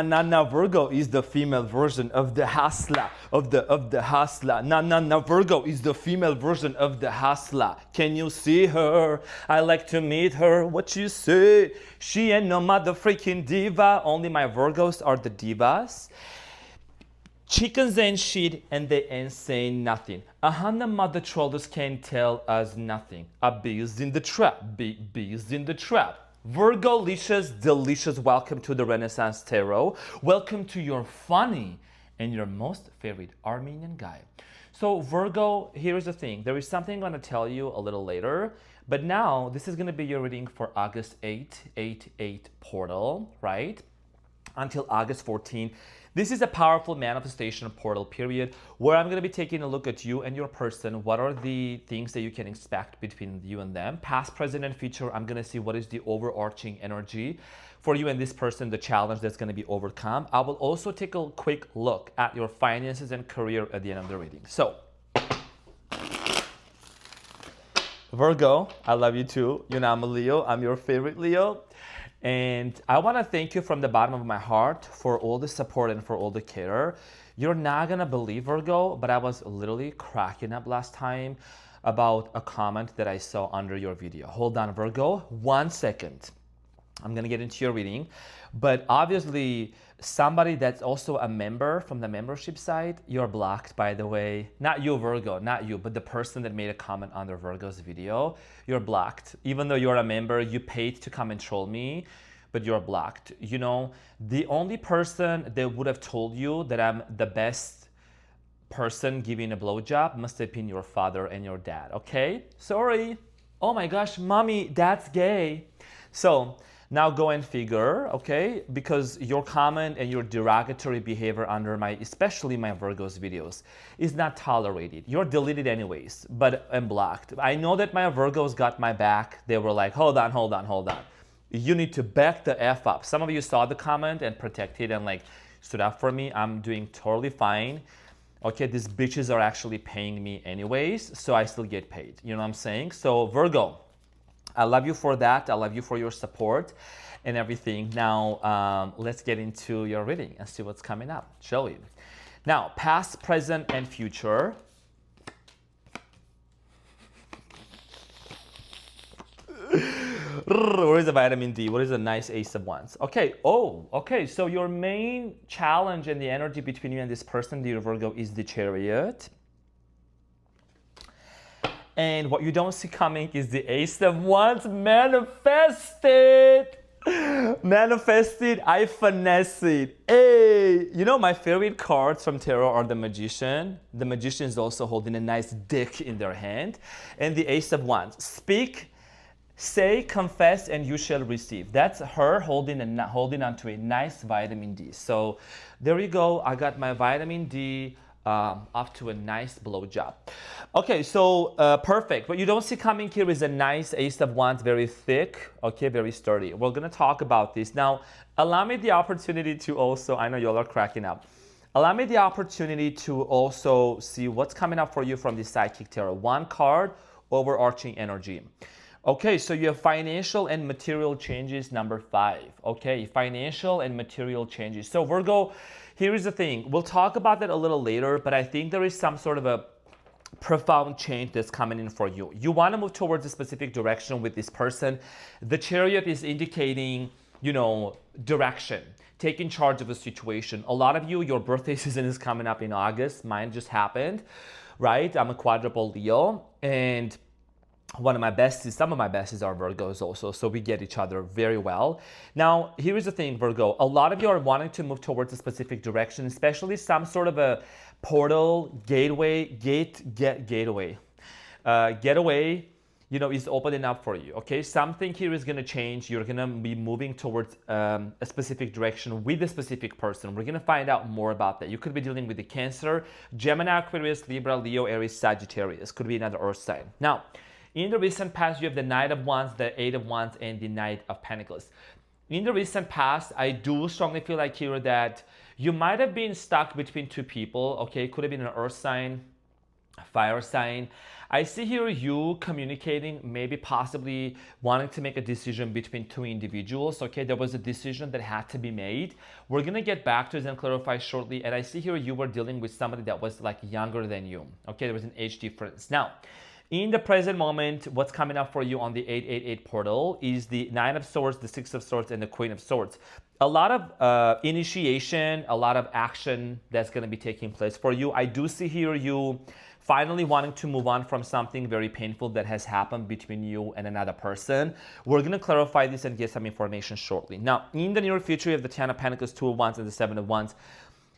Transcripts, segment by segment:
Na Virgo is the female version of the hustler, of the hustler. Na Virgo is the female version of the hustler. Can you see her? I like to meet her. What you say? She ain't no mother freaking diva. Only my Virgos are the divas. Chickens ain't shit and they ain't saying nothing. 100 mother trollers can't tell us nothing. A bees in the trap, bees in the trap. Virgo-licious, delicious, welcome to the Renaissance Tarot. Welcome to your funny and your most favorite Armenian guy. So Virgo, here's the thing. There is something I'm going to tell you a little later, but now this is going to be your reading for August 8 portal, right? Until August 14. This is a powerful manifestation portal period where I'm going to be taking a look at you and your person. What are the things that you can expect between you and them? Past, present, and future. I'm going to see what is the overarching energy for you and this person, the challenge that's going to be overcome. I will also take a quick look at your finances and career at the end of the reading. So, Virgo, I love you too. You know, I'm a Leo. I'm your favorite Leo. And I want to thank you from the bottom of my heart for all the support and for all the care. You're not going to believe, Virgo, but I was literally cracking up last time about a comment that I saw under your video. Hold on, Virgo, 1 second. I'm going to get into your reading. But obviously, somebody that's also a member from the membership side, you're blocked, by the way. Not you, Virgo, not you, but the person that made a comment under Virgo's video, you're blocked. Even though you're a member, you paid to come and troll me, but you're blocked. You know, the only person that would have told you that I'm the best person giving a blowjob must have been your father and your dad, okay? Sorry. Oh my gosh, mommy, that's gay. So, now go and figure, okay? Because your comment and your derogatory behavior under especially my Virgo's videos, is not tolerated. You're deleted anyways, but I'm blocked. I know that my Virgos got my back. They were like, hold on. You need to back the F up. Some of you saw the comment and protected and like stood up for me. I'm doing totally fine. Okay, these bitches are actually paying me anyways, so I still get paid. You know what I'm saying? So Virgo, I love you for that. I love you for your support and everything. Now, let's get into your reading and see what's coming up, shall we? Now, past, present, and future. Where is the vitamin D? What is a nice Ace of Wands? Okay. Oh, okay. So your main challenge and the energy between you and this person, dear Virgo, is the Chariot. And what you don't see coming is the Ace of Wands. Manifested. I finesse it. Hey, you know my favorite cards from tarot are the Magician. The Magician is also holding a nice dick in their hand. And the Ace of Wands. Speak, say, confess, and you shall receive. That's her holding onto a nice vitamin D. So there you go. I got my vitamin D. Off to a nice blowjob. Okay, so perfect. What you don't see coming here is a nice Ace of Wands, very thick, okay, very sturdy. We're gonna talk about this. Now, allow me the opportunity to also, I know y'all are cracking up. Allow me the opportunity to also see what's coming up for you from the Psychic Tarot. One card, overarching energy. Okay, so you have financial and material changes, number 5. Okay, financial and material changes. So Virgo, here is the thing. We'll talk about that a little later, but I think there is some sort of a profound change that's coming in for you. You want to move towards a specific direction with this person. The Chariot is indicating, you know, direction, taking charge of a situation. A lot of you, your birthday season is coming up in August. Mine just happened, right? I'm a quadruple Leo, and one of my besties, some of my besties are Virgos also, so we get each other very well. Now, here's the thing, Virgo. A lot of you are wanting to move towards a specific direction, especially some sort of a portal, getaway, you know, is opening up for you, okay? Something here is gonna change. You're gonna be moving towards a specific direction with a specific person. We're gonna find out more about that. You could be dealing with the Cancer, Gemini, Aquarius, Libra, Leo, Aries, Sagittarius. Could be another Earth sign. Now, in the recent past, you have the Knight of Wands, the Eight of Wands, and the Knight of Pentacles. In the recent past, I do strongly feel like here that you might have been stuck between two people, okay? It could have been an Earth sign, fire sign. I see here you communicating, maybe possibly wanting to make a decision between two individuals. Okay, there was a decision that had to be made. We're gonna get back to this and clarify shortly. And I see here you were dealing with somebody that was like younger than you. Okay, there was an age difference. Now, in the present moment, what's coming up for you on the 888 portal is the Nine of Swords, the Six of Swords, and the Queen of Swords. A lot of initiation, a lot of action that's going to be taking place for you. I do see here you finally wanting to move on from something very painful that has happened between you and another person. We're going to clarify this and get some information shortly. Now, in the near future, you have the Ten of Pentacles, Two of Wands, and the Seven of Wands.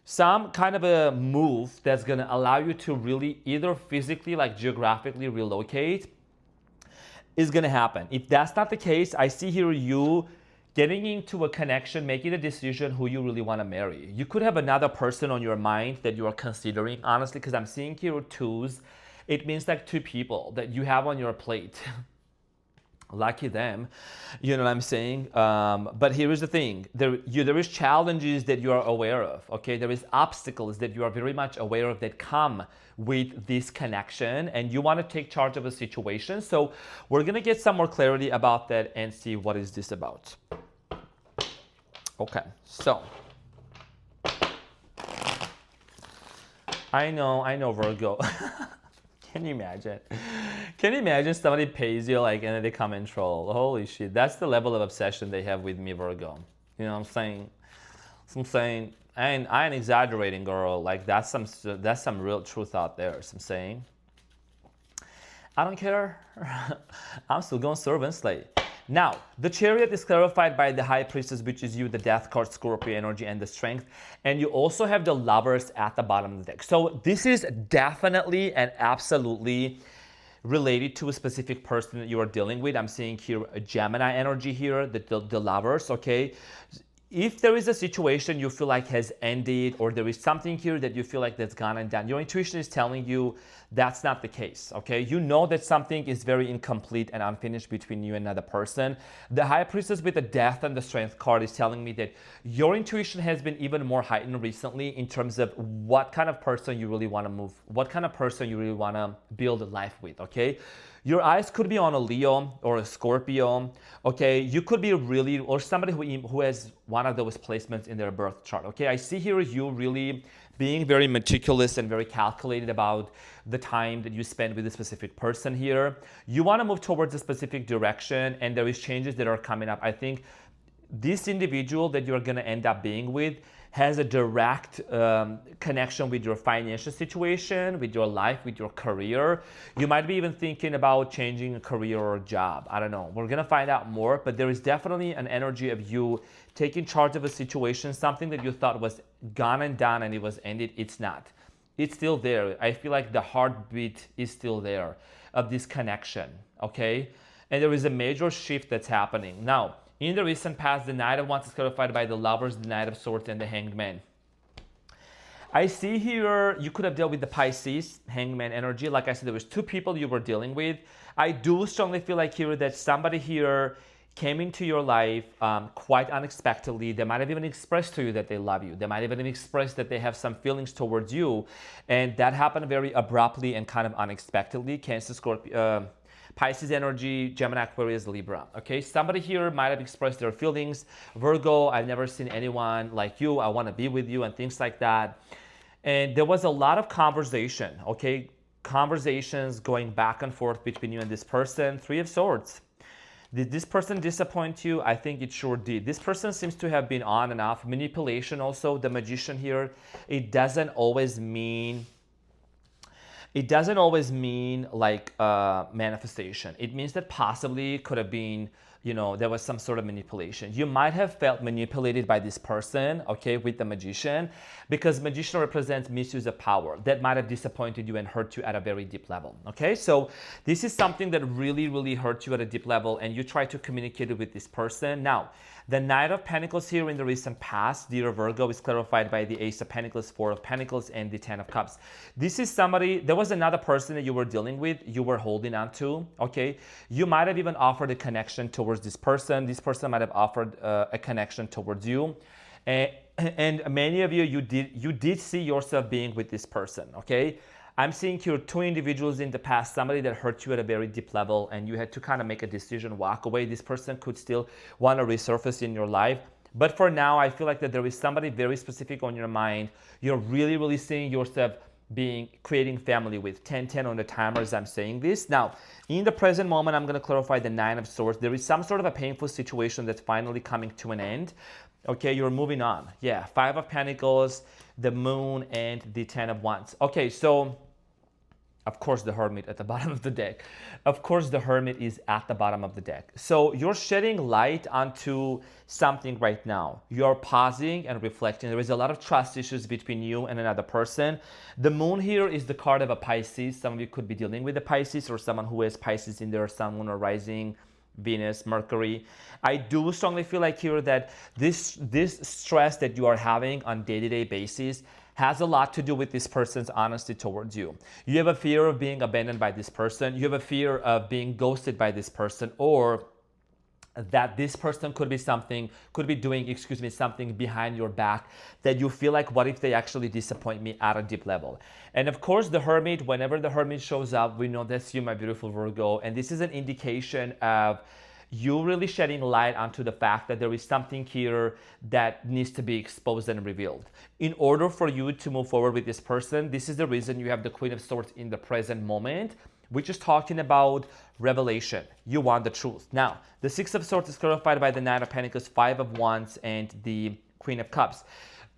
Some kind of a move that's going to allow you to really either physically, like geographically relocate is going to happen. If that's not the case, I see here you getting into a connection, making a decision who you really want to marry. You could have another person on your mind that you are considering, honestly, because I'm seeing here twos. It means like two people that you have on your plate. Lucky them, you know what I'm saying? But here is the thing, there is challenges that you are aware of, okay? There is obstacles that you are very much aware of that come with this connection, and you want to take charge of a situation. So we're gonna get some more clarity about that and see what is this about. Okay, so I know Virgo. Can you imagine? Can you imagine somebody pays you like and then they come and troll? Holy shit, that's the level of obsession they have with me, Virgo. You know what I'm saying? So I'm saying, I ain't exaggerating, girl. Like that's some real truth out there. So I'm saying, I don't care. I'm still gonna serve and slay. Now, the Chariot is clarified by the High Priestess, which is you, the Death card, Scorpio energy, and the Strength. And you also have the Lovers at the bottom of the deck. So this is definitely and absolutely related to a specific person that you are dealing with. I'm seeing here a Gemini energy here, the Lovers, okay? If there is a situation you feel like has ended, or there is something here that you feel like that's gone and done, your intuition is telling you that's not the case, okay? You know that something is very incomplete and unfinished between you and another person. The High Priestess with the Death and the Strength card is telling me that your intuition has been even more heightened recently in terms of what kind of person you really want to move, what kind of person you really want to build a life with, okay? Your eyes could be on a Leo or a Scorpio, okay? You could be really, or somebody who has one of those placements in their birth chart, okay? I see here you really being very meticulous and very calculated about the time that you spend with a specific person here. You want to move towards a specific direction, and there is changes that are coming up. I think this individual that you're going to end up being with has a direct connection with your financial situation, with your life, with your career. You might be even thinking about changing a career or a job. I don't know. We're going to find out more, but there is definitely an energy of you taking charge of a situation, something that you thought was gone and done and it was ended. It's not. It's still there. I feel like the heartbeat is still there of this connection, okay? And there is a major shift that's happening. Now, in the recent past, the Knight of Wands is clarified by the Lovers, the Knight of Swords, and the Hanged Man. I see here you could have dealt with the Pisces, Hanged Man energy. Like I said, there was two people you were dealing with. I do strongly feel like here that somebody here came into your life quite unexpectedly. They might have even expressed to you that they love you. They might have even expressed that they have some feelings towards you. And that happened very abruptly and kind of unexpectedly. Cancer, Scorpio, Pisces energy, Gemini, Aquarius, Libra. Okay, somebody here might have expressed their feelings. Virgo, I've never seen anyone like you. I want to be with you and things like that. And there was a lot of conversation, okay? Conversations going back and forth between you and this person. Three of Swords. Did this person disappoint you? I think it sure did. This person seems to have been on and off. Manipulation also, the Magician here. It doesn't always mean like manifestation. It means that possibly could have been, you know, there was some sort of manipulation. You might have felt manipulated by this person, okay, with the Magician, because Magician represents misuse of power. That might have disappointed you and hurt you at a very deep level, okay? So this is something that really, really hurt you at a deep level, and you try to communicate it with this person. Now, the Knight of Pentacles here in the recent past, dear Virgo, is clarified by the Ace of Pentacles, Four of Pentacles, and the Ten of Cups. This is somebody, there was another person that you were dealing with, you were holding on to, okay? You might have even offered a connection towards this person. This person might have offered a connection towards you. And many of you, you did see yourself being with this person, okay? I'm seeing here two individuals in the past, somebody that hurt you at a very deep level and you had to kind of make a decision, walk away. This person could still want to resurface in your life. But for now, I feel like that there is somebody very specific on your mind. You're really, really seeing yourself creating family with. 10-10 on the timer as I'm saying this. Now, in the present moment, I'm going to clarify the Nine of Swords. There is some sort of a painful situation that's finally coming to an end. Okay, you're moving on. Yeah, Five of Pentacles, the Moon, and the Ten of Wands. Okay, so of course the Hermit at the bottom of the deck. Of course the Hermit is at the bottom of the deck. So you're shedding light onto something right now. You're pausing and reflecting. There is a lot of trust issues between you and another person. The Moon here is the card of a Pisces. Some of you could be dealing with a Pisces or someone who has Pisces in their Sun, Moon, or Rising, Venus, Mercury. I do strongly feel like here that this stress that you are having on day-to-day basis has a lot to do with this person's honesty towards you. You have a fear of being abandoned by this person. You have a fear of being ghosted by this person, or that this person could be doing something behind your back that you feel like, what if they actually disappoint me at a deep level? And of course, the Hermit, whenever the Hermit shows up, we know that's you, my beautiful Virgo. And this is an indication of you really shedding light onto the fact that there is something here that needs to be exposed and revealed. In order for you to move forward with this person, this is the reason you have the Queen of Swords in the present moment, which is talking about revelation. You want the truth. Now, the Six of Swords is clarified by the Nine of Pentacles, Five of Wands, and the Queen of Cups.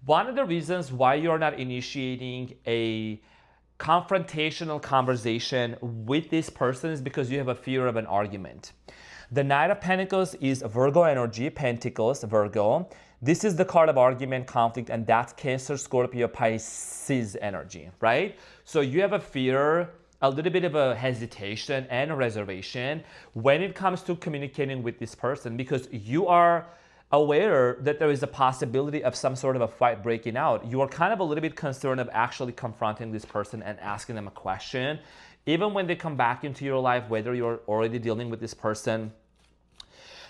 One of the reasons why you're not initiating a confrontational conversation with this person is because you have a fear of an argument. The Knight of Pentacles is Virgo energy, Pentacles, Virgo. This is the card of argument, conflict, and that's Cancer, Scorpio, Pisces energy, right? So you have a fear, a little bit of a hesitation and a reservation when it comes to communicating with this person, because you are aware that there is a possibility of some sort of a fight breaking out. You are kind of a little bit concerned of actually confronting this person and asking them a question. Even when they come back into your life, whether you're already dealing with this person,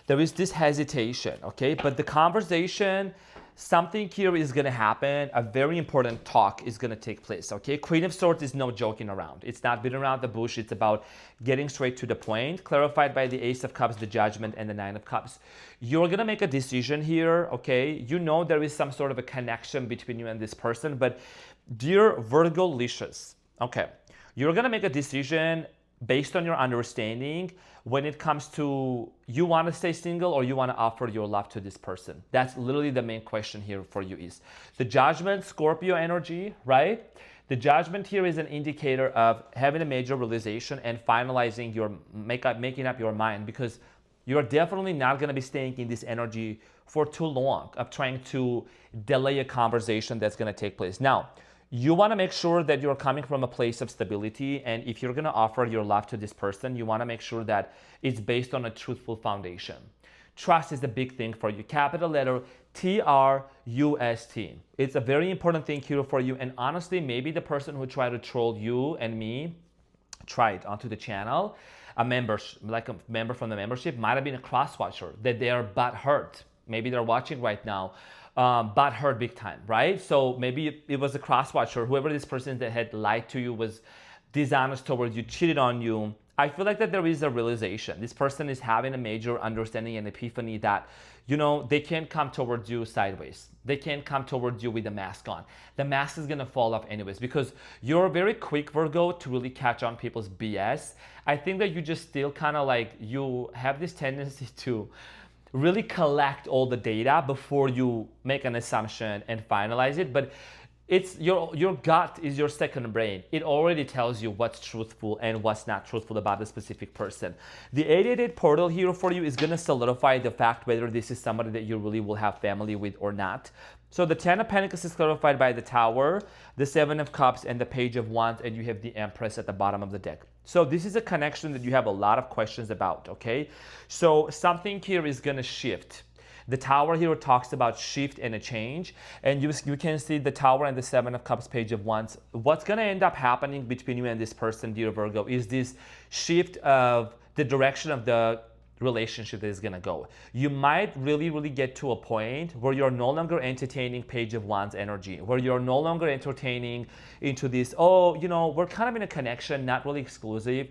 there is this hesitation, okay? But the conversation, something here is gonna happen. A very important talk is gonna take place, okay? Queen of Swords is no joking around. It's not beating around the bush. It's about getting straight to the point, clarified by the Ace of Cups, the Judgment, and the Nine of Cups. You're gonna make a decision here, okay? You know there is some sort of a connection between you and this person, but dear Virgo-licious, okay, you're gonna make a decision based on your understanding when it comes to you want to stay single or you want to offer your love to this person. That's literally the main question here for you is the Judgment, Scorpio energy, right? The Judgment here is an indicator of having a major realization and finalizing your making up your mind, because you're definitely not going to be staying in this energy for too long of trying to delay a conversation that's going to take place. Now, you want to make sure that you're coming from a place of stability, and if you're going to offer your love to this person, you want to make sure that it's based on a truthful foundation. Trust is a big thing for you. Capital letter TRUST. It's a very important thing here for you, and honestly, maybe the person who tried to troll you and me, tried onto the channel, a member from the membership, might have been a cross-watcher, that they are butt hurt. Maybe they're watching right now. But hurt big time, right? So maybe it was a cross-watcher, whoever this person that had lied to you, was dishonest towards you, cheated on you. I feel like that there is a realization. This person is having a major understanding and epiphany that, you know, they can't come towards you sideways. They can't come towards you with a mask on. The mask is gonna fall off anyways, because you're very quick, Virgo, to really catch on people's BS. I think that you just still kind of like, you have this tendency to really collect all the data before you make an assumption and finalize it. But it's your gut is your second brain. It already tells you what's truthful and what's not truthful about a specific person. The 888 portal here for you is going to solidify the fact whether this is somebody that you really will have family with or not. So the 10 of Pentacles is clarified by the Tower, the 7 of Cups, and the Page of Wands, and you have the Empress at the bottom of the deck. So this is a connection that you have a lot of questions about, okay? So something here is going to shift. The Tower here talks about shift and a change, and you can see the Tower and the 7 of Cups, Page of Wands. What's going to end up happening between you and this person, dear Virgo, is this shift of the direction of the relationship that is gonna go. You might really get to a point where you're no longer entertaining Page of Wands energy, where you're no longer entertaining into this, oh, you know, we're kind of in a connection, not really exclusive,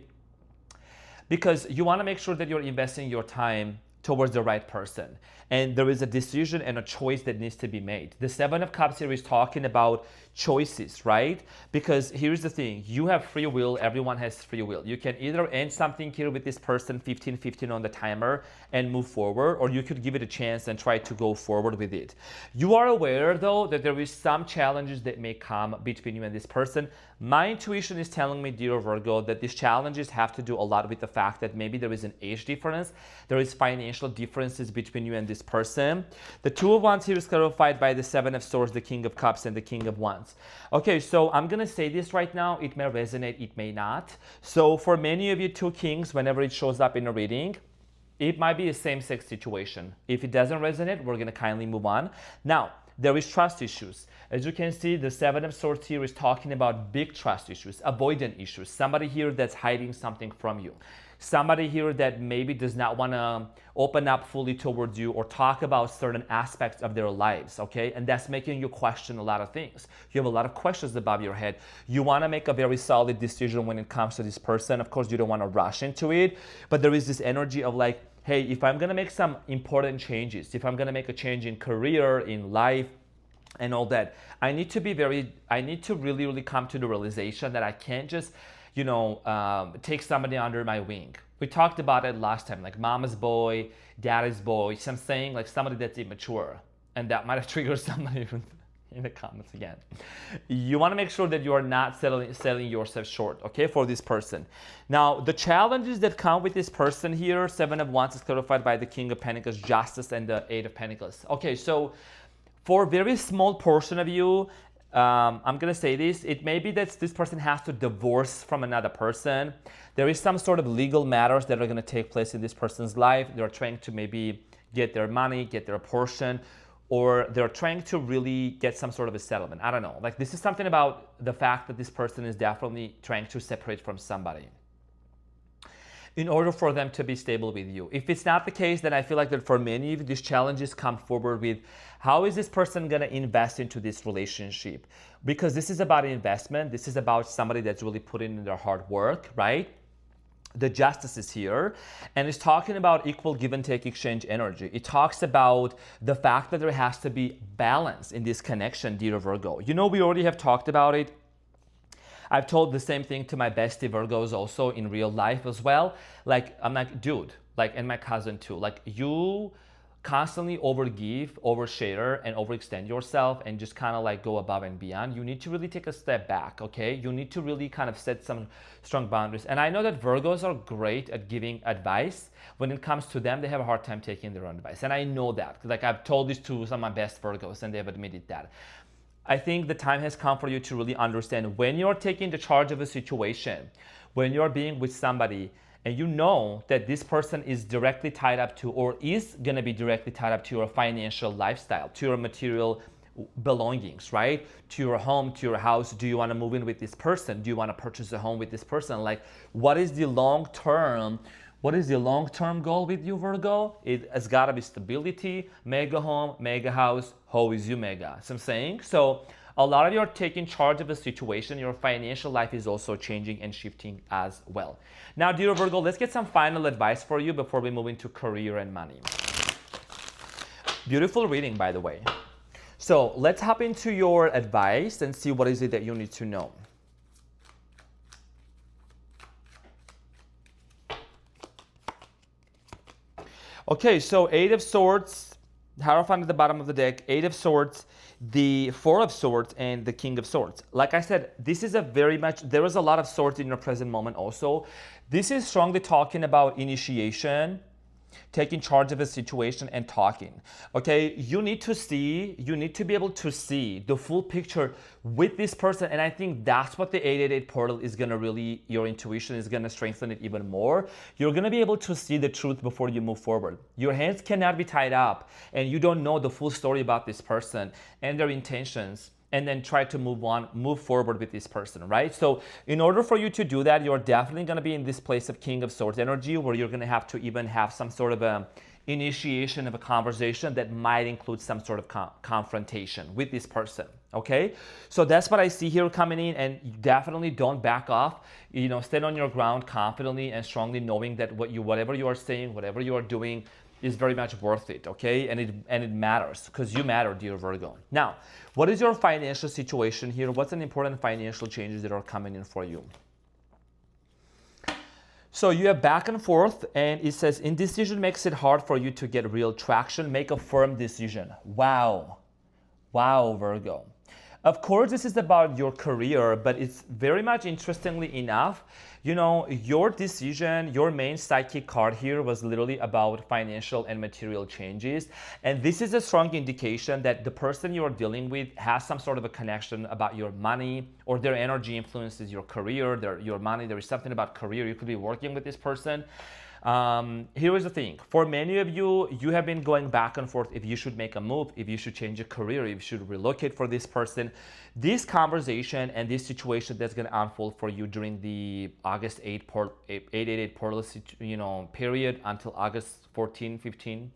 because you want to make sure that you're investing your time towards the right person. And there is a decision and a choice that needs to be made. The Seven of Cups here is talking about choices, right? Because here's the thing, you have free will, everyone has free will. You can either end something here with this person 15-15 on the timer and move forward, or you could give it a chance and try to go forward with it. You are aware though that there is some challenges that may come between you and this person. My intuition is telling me, dear Virgo, that these challenges have to do a lot with the fact that maybe there is an age difference, there is financial differences between you and this person. The Two of Wands here is clarified by the Seven of Swords, the King of Cups, and the King of Wands. Okay, so I'm gonna say this right now, it may resonate, it may not. So for many of you two kings, whenever it shows up in a reading, it might be a same-sex situation. If it doesn't resonate, we're gonna kindly move on. Now, there is trust issues. As you can see, the Seven of Swords here is talking about big trust issues, avoidant issues, somebody here that's hiding something from you. Somebody here that maybe does not want to open up fully towards you or talk about certain aspects of their lives, okay? And that's making you question a lot of things. You have a lot of questions above your head. You want to make a very solid decision when it comes to this person. Of course, you don't want to rush into it, but there is this energy of like, hey, if I'm going to make some important changes, if I'm going to make a change in career, in life, and all that, I need to really come to the realization that I can't just take somebody under my wing. We talked about it last time, like mama's boy, daddy's boy. So I'm saying like somebody that's immature, and that might have triggered somebody in the comments again. You want to make sure that you are not selling yourself short, okay, for this person. Now, the challenges that come with this person here, Seven of Wands is clarified by the King of Pentacles, Justice, and the Eight of Pentacles. Okay, so for a very small portion of you, I'm going to say this, it may be that this person has to divorce from another person. There is some sort of legal matters that are going to take place in this person's life. They're trying to maybe get their money, get their portion, or they're trying to really get some sort of a settlement. I don't know. Like, this is something about the fact that this person is definitely trying to separate from somebody in order for them to be stable with you. If it's not the case, then I feel like that for many of these challenges come forward with, how is this person gonna invest into this relationship? Because this is about investment. This is about somebody that's really putting in their hard work, right? The Justice is here, and it's talking about equal give and take exchange energy. It talks about the fact that there has to be balance in this connection, dear Virgo. You know, we already have talked about it. I've told the same thing to my bestie Virgos also in real life as well. Like, I'm like, dude, like, and my cousin too, like, you constantly overgive, overshare, and overextend yourself and just kind of like go above and beyond. You need to really take a step back, okay? You need to really kind of set some strong boundaries. And I know that Virgos are great at giving advice. When it comes to them, they have a hard time taking their own advice. And I know that. Like, I've told this to some of my best Virgos, and they've admitted that. I think the time has come for you to really understand when you're taking the charge of a situation, when you're being with somebody, and you know that this person is directly tied up to, or is gonna be directly tied up to your financial lifestyle, to your material belongings, right? To your home, to your house. Do you wanna move in with this person? Do you wanna purchase a home with this person? Like, what is the long-term goal with you, Virgo? It has gotta be stability, mega home, mega house, how is you mega? So I'm saying, so a lot of you are taking charge of a situation. Your financial life is also changing and shifting as well. Now, dear Virgo, let's get some final advice for you before we move into career and money. Beautiful reading, by the way. So let's hop into your advice and see what is it that you need to know. Okay, so Eight of Swords, Hierophant at the bottom of the deck, Eight of Swords, the Four of Swords, and the King of Swords. Like I said, this is there is a lot of swords in your present moment also. This is strongly talking about initiation, taking charge of a situation, and talking. Okay, you need to be able to see the full picture with this person, and I think that's what the 888 portal is gonna really, your intuition is gonna strengthen it even more. You're gonna be able to see the truth before you move forward. Your hands cannot be tied up, and you don't know the full story about this person and their intentions and then try to move forward with this person, right? So in order for you to do that, you're definitely going to be in this place of King of Swords energy, where you're going to have to even have some sort of a initiation of a conversation that might include some sort of confrontation with this person. Okay, so that's what I see here coming in, and definitely don't back off. Stand on your ground confidently and strongly, knowing that whatever you are saying, whatever you are doing, is very much worth it. Okay, and it matters, because you matter, dear Virgo. Now, what is your financial situation here? What's an important financial changes that are coming in for you? So you have back and forth, and it says indecision makes it hard for you to get real traction. Make a firm decision. Wow, Virgo. Of course, this is about your career, but it's very much, interestingly enough, your decision, your main psychic card here was literally about financial and material changes. And this is a strong indication that the person you're dealing with has some sort of a connection about your money, or their energy influences your career, your money. There is something about career. You could be working with this person. Here is the thing. For many of you, you have been going back and forth if you should make a move, if you should change a career, if you should relocate for this person. This conversation and this situation that's going to unfold for you during the August 888 portal period until August 14, 15,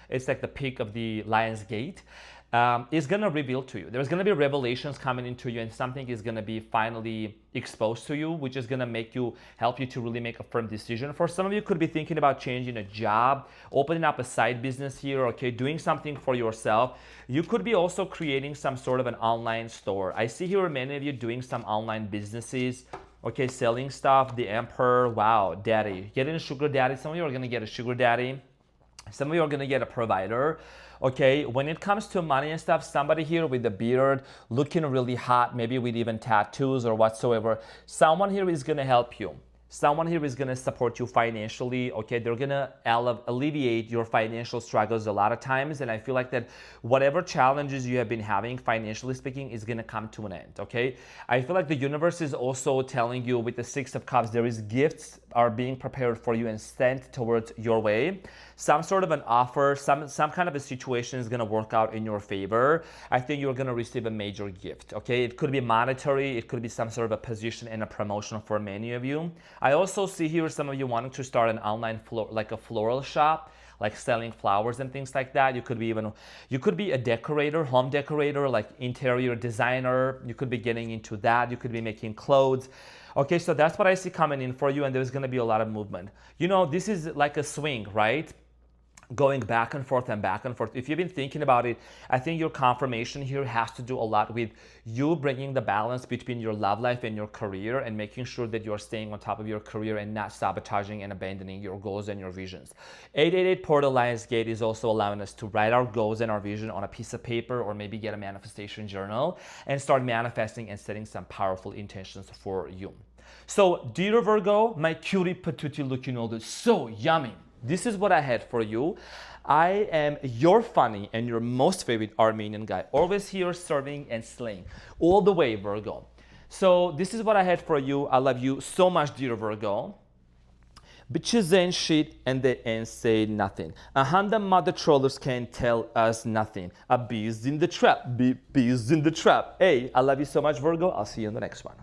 it's like the peak of the Lion's Gate, is going to reveal to you. There's going to be revelations coming into you, and something is going to be finally exposed to you, which is going to help you to really make a firm decision. For some of you, could be thinking about changing a job, opening up a side business here, okay, doing something for yourself. You could be also creating some sort of an online store. I see here many of you doing some online businesses, okay, selling stuff. The Emperor, wow, daddy. Getting a sugar daddy. Some of you are going to get a sugar daddy. Some of you are going to get a provider. Okay, when it comes to money and stuff, somebody here with a beard, looking really hot, maybe with even tattoos or whatsoever, someone here is going to help you. Someone here is going to support you financially. Okay, they're going to alleviate your financial struggles a lot of times. And I feel like that whatever challenges you have been having, financially speaking, is going to come to an end. Okay, I feel like the universe is also telling you with the Six of Cups, there is gifts are being prepared for you and sent towards your way. Some sort of an offer, some kind of a situation is going to work out in your favor. I think you're going to receive a major gift. Okay, it could be monetary, it could be some sort of a position and a promotion for many of you. I also see here some of you wanting to start an online like a floral shop, like selling flowers and things like that. You could be a decorator, home decorator, like interior designer. You could be getting into that. You could be making clothes. Okay, so that's what I see coming in for you, and there's going to be a lot of movement. This is like a swing, right? Going back and forth and back and forth. If you've been thinking about it, I think your confirmation here has to do a lot with you bringing the balance between your love life and your career, and making sure that you're staying on top of your career and not sabotaging and abandoning your goals and your visions. 888 Portal Lion's Gate is also allowing us to write our goals and our vision on a piece of paper, or maybe get a manifestation journal and start manifesting and setting some powerful intentions for you. So, dear Virgo, my cutie patootie looking noodles, so yummy. This is what I had for you. I am your funny and your most favorite Armenian guy, always here serving and slaying all the way, Virgo. So this is what I had for you. I love you so much, dear Virgo. Bitches ain't shit and they ain't say nothing. 100 mother trollers can't tell us nothing. A bee's in the trap, bee's in the trap. Hey, I love you so much, Virgo. I'll see you in the next one.